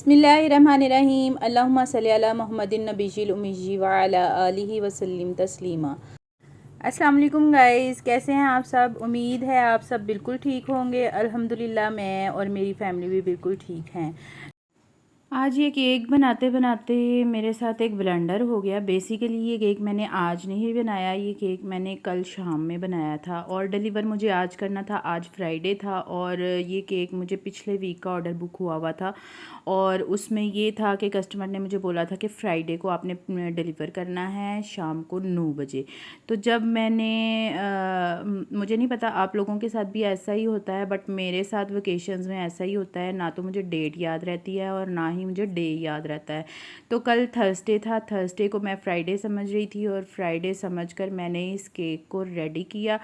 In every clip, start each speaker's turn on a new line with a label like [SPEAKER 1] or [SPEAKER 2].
[SPEAKER 1] बिस्मिल्लाहिर्रहमानिर्रहीम अल्लाहुम्मा सल्ली अला मुहम्मदिन नबीजिल उम्मी व अला आलिहि वसल्लम तस्लीमा। अस्सलाम वालेकुम गाइस, कैसे हैं आप सब। उम्मीद है आप सब बिल्कुल ठीक होंगे। अल्हम्दुलिल्लाह मैं और मेरी फैमिली भी बिल्कुल ठीक हैं। आज ये केक बनाते बनाते मेरे साथ एक ब्लंडर हो गया। बेसिकली ये केक मैंने आज नहीं बनाया, ये केक मैंने कल शाम में बनाया था और डिलीवर मुझे आज करना था। आज फ्राइडे था और ये केक मुझे पिछले वीक का ऑर्डर बुक हुआ था और उसमें ये था कि कस्टमर ने मुझे बोला था कि फ़्राइडे को आपने डिलीवर करना है शाम को 9 बजे। तो जब मैंने मुझे नहीं पता आप लोगों के साथ भी ऐसा ही होता है, बट मेरे साथ वेकेशंस में ऐसा ही होता है, ना तो मुझे डेट याद रहती है और ना ही मुझे डे याद रहता है। तो कल थर्सडे था, थर्सडे को मैं फ्राइडे समझ रही थी और फ्राइडे समझकर मैंने इस केक को रेडी किया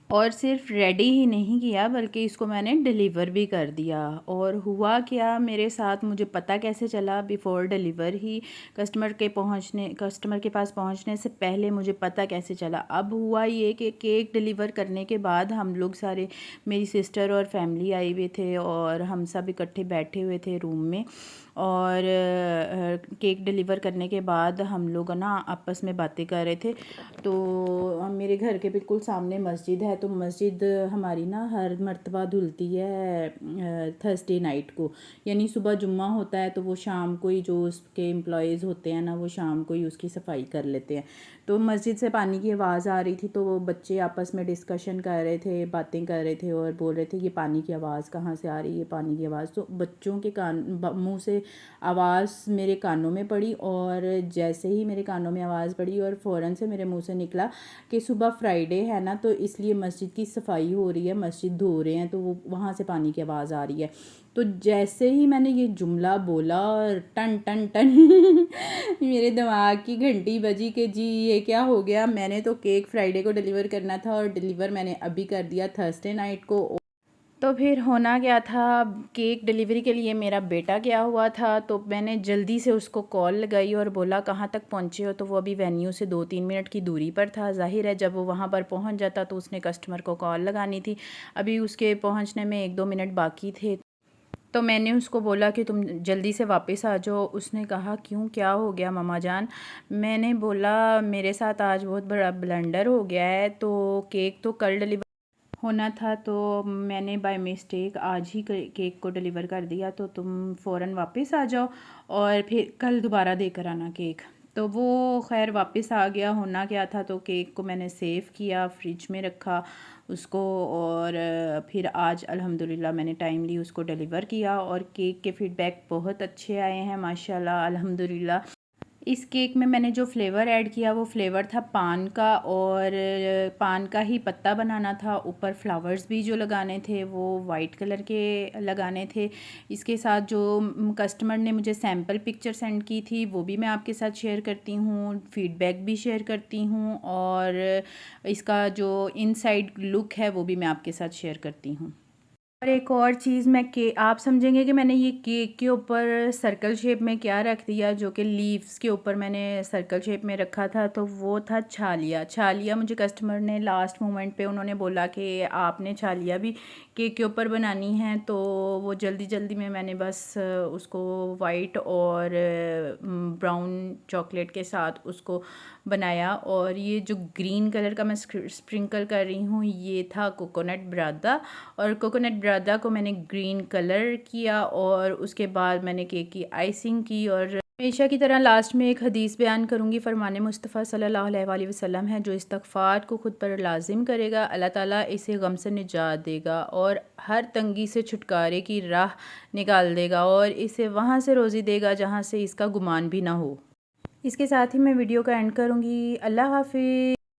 [SPEAKER 1] और सिर्फ रेडी ही नहीं किया बल्कि इसको मैंने डिलीवर भी कर दिया। और हुआ क्या मेरे साथ, मुझे पता कैसे चला, बिफ़ोर डिलीवर ही कस्टमर के पास पहुंचने से पहले मुझे पता कैसे चला। अब हुआ ये कि केक डिलीवर करने के बाद हम लोग सारे, मेरी सिस्टर और फैमिली आई हुए थे और हम सब इकट्ठे बैठे हुए थे रूम में। और केक डिलीवर करने के बाद हम लोग ना आपस में बातें कर रहे थे। तो मेरे घर के बिल्कुल सामने मस्जिद है, तो मस्जिद हमारी ना हर मर्तबा धुलती है थर्सडे नाइट को, यानी सुबह जुम्मा होता है तो वो शाम को ही जो उसके एम्प्लॉयज़ होते हैं ना वो शाम को ही उसकी सफाई कर लेते हैं। तो मस्जिद से पानी की आवाज़ आ रही थी, तो वो बच्चे आपस में डिस्कशन कर रहे थे, बातें कर रहे थे और बोल रहे थे ये पानी की आवाज़ कहाँ से आ रही है, पानी की आवाज़। तो बच्चों के मुंह से आवाज़ मेरे कानों में पड़ी और जैसे ही मेरे कानों में आवाज़ पड़ी और फ़ौरन से मेरे मुंह से निकला कि सुबह फ्राइडे है ना, तो इसलिए मस्जिद की सफाई हो रही है, मस्जिद धो रहे हैं, तो वो वहाँ से पानी की आवाज़ आ रही है। तो जैसे ही मैंने ये जुमला बोला और टन टन टन मेरे दिमाग की घंटी बजी कि जी ये क्या हो गया। मैंने तो केक फ्राइडे को डिलीवर करना था और डिलीवर मैंने अभी कर दिया थर्सडे नाइट को। तो फिर होना क्या था, केक डिलीवरी के लिए मेरा बेटा गया हुआ था, तो मैंने जल्दी से उसको कॉल लगाई और बोला कहाँ तक पहुँचे हो। तो वो अभी वेन्यू से 2-3 मिनट की दूरी पर था। ज़ाहिर है जब वो वहाँ पर पहुँच जाता तो उसने कस्टमर को कॉल लगानी थी। अभी उसके पहुँचने में 1-2 मिनट बाकी थे। तो मैंने उसको बोला कि तुम जल्दी से वापस आ जाओ। उसने कहा क्यों, क्या हो गया मम्मा जान। मैंने बोला मेरे साथ आज बहुत बड़ा ब्लंडर हो गया है, तो केक तो कल डिलीवर होना था, तो मैंने बाय मिस्टेक आज ही केक को डिलीवर कर दिया, तो तुम फ़ौरन वापस आ जाओ और फिर कल दोबारा देकर आना केक। तो वो खैर वापस आ गया। होना क्या था, तो केक को मैंने सेव किया, फ्रिज में रखा उसको और फिर आज अल्हम्दुलिल्लाह मैंने टाइमली उसको डिलीवर किया और केक के फीडबैक बहुत अच्छे आए हैं माशाल्लाह अल्हम्दुलिल्लाह। इस केक में मैंने जो फ्लेवर ऐड किया वो फ्लेवर था पान का और पान का ही पत्ता बनाना था। ऊपर फ्लावर्स भी जो लगाने थे वो वाइट कलर के लगाने थे। इसके साथ जो कस्टमर ने मुझे सैम्पल पिक्चर सेंड की थी वो भी मैं आपके साथ शेयर करती हूँ, फीडबैक भी शेयर करती हूँ और इसका जो इनसाइड लुक है वो भी मैं आपके साथ शेयर करती हूँ। और एक और चीज़, मैं के आप समझेंगे कि मैंने ये केक के ऊपर सर्कल शेप में क्या रख दिया, जो कि लीव्स के ऊपर मैंने सर्कल शेप में रखा था, तो वो था छालिया। छालिया मुझे कस्टमर ने लास्ट मोमेंट पे उन्होंने बोला कि आपने छालिया भी केक के ऊपर बनानी है, तो वो जल्दी जल्दी में मैंने बस उसको वाइट और ब्राउन चॉकलेट के साथ उसको बनाया। और ये जो ग्रीन कलर का मैं स्प्रिंकल कर रही हूँ ये था कोकोनट ब्रादा, और कोकोनट ब्रादा को मैंने ग्रीन कलर किया और उसके बाद मैंने केक की आइसिंग की। और हमेशा की तरह लास्ट में एक हदीस बयान करूँगी। फरमाने मुस्तफ़ा सल्लल्लाहु अलैहि वसल्लम है, जो इस्तग़फ़ार को ख़ुद पर लाजिम करेगा अल्लाह ताला इसे गम से निजात देगा और हर तंगी से छुटकारे की राह निकाल देगा और इसे वहाँ से रोज़ी देगा जहाँ से इसका गुमान भी ना हो। इसके साथ ही मैं वीडियो का एंड करूँगी। अल्लाह हाफ़िज़।